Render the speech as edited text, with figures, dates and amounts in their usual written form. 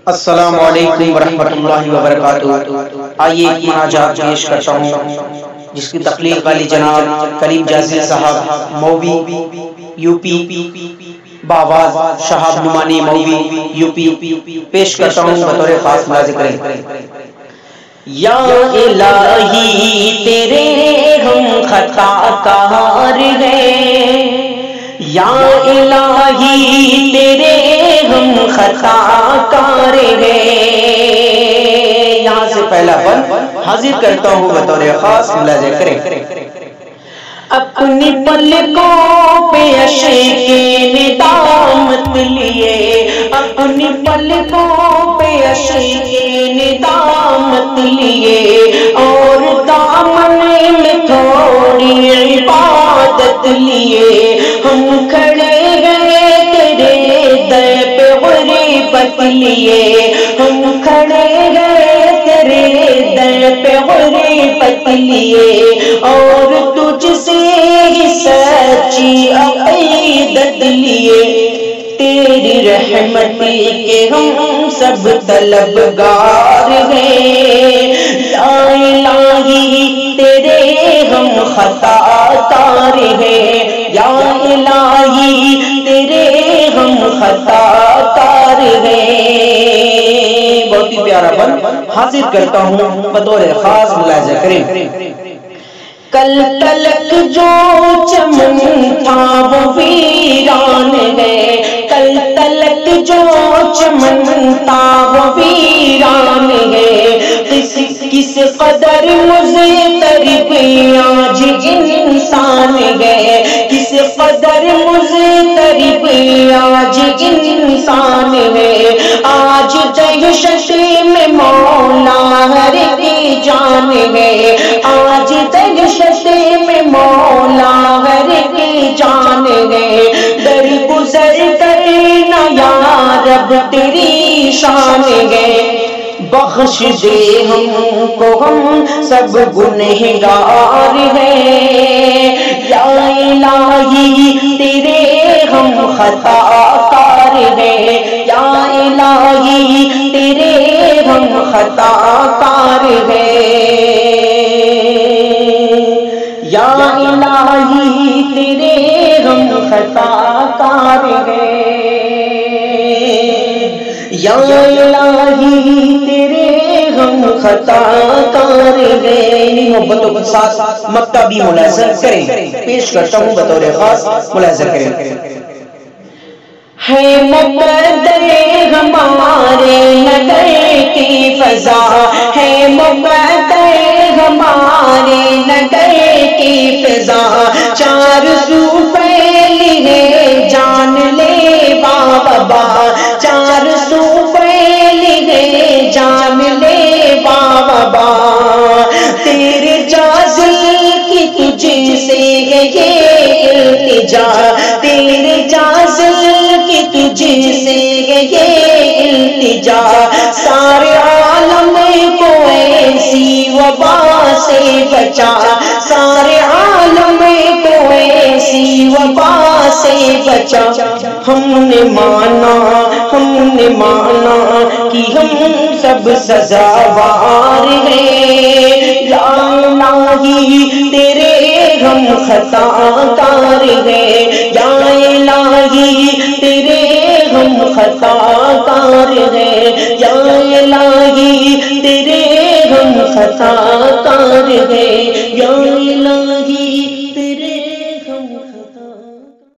السلام علیکم ورحمۃ اللہ وبرکاتہ۔ آئیے ایک مناجات پیش کرتا ہوں جس کی تخلیق علی جناب کریم جازی صاحب مووی یو پی باواز شہاب نعمانی مووی یو پی پیش کرتا ہوں بطور خاص ملاحظہ کریں۔ یا الہی تیرے ہم خطا کار ہیں، یا الہی تیرے ہم خطا کار ہیں۔ یہاں سے پہلا بند حاضر کرتا ہوں بطور خاص ملاحظہ کریں۔ اپنی پلکوں پہ عشق ندامت لیے، اپنی پلکوں پہ عشق ندامت لیے، اور دامن میں تھوڑی عبادت لیے، ہم کھڑے گئے تیرے در پہ غربت لیے، ہم کھڑے گئے تیرے در پہ غربت لیے، اور تجھ سے ہی سچی عقیدت لیے، تیری رحمت کے ہم سب طلبگار ہیں۔ یا الہی تیرے ہم خطا کار ہیں، یا الہی تیرے ہم خطا کار ہیں۔ بہت ہی پیارا بند حاضر کرتا ہوں بطور خاص ملاحظہ کریں۔ کل تلک جو چمن تھا وہ ویران ہے، کل تلک جو چمن تھا وہ ویران ہے، کس قدر مضطرب آج انسان ہے، کس قدر مضطرب آج انسان ہے، آج دہشت میں مولا ہر کی جان ہے، آج دہشت میں مولا ہر کی جان ہے، در گزر کرنا یا رب تیری شان ہے، بخش دے ہم کو ہم سب گنہگار ہیں۔ یا الہی تیرے ہم خطا کار ہیں، یا الہی تیرے ہم خطا کار ہیں، یا الہی تیرے ہم خطا کار ہیں، یا الہی تیرے ہم خطا کار ہیں۔ محبتوں کے ساتھ مکہ بھی ملاحظہ کریں، پیش کرتا ہوں بطور خاص ملاحظہ کریں۔ ہے مقدر ہمارے نگر کی فضا، ہے مقدر ہمارے نگر کی فضا، چار سو پھیلی ہے جان لے بابا، چار سو پھیلی ہے جان لے بابا، تیرے جازل کی تجھ سے ہے یہ التجا، تیرے جازل کی تجھ سے ہے یہ التجا، سارے عالم کو ایسی وبا سے بچا، سارے عالم کو ایسی وبا سے بچا، ہم نے مانا کہ ہم سب سزاوار ہیں، یا الہی تیرے ہم خطا کار ہیں، یا الہی تیرے ہم خطا کار ہیں، یا الہی تیرے ہم خطا کار ہیں، یا الہی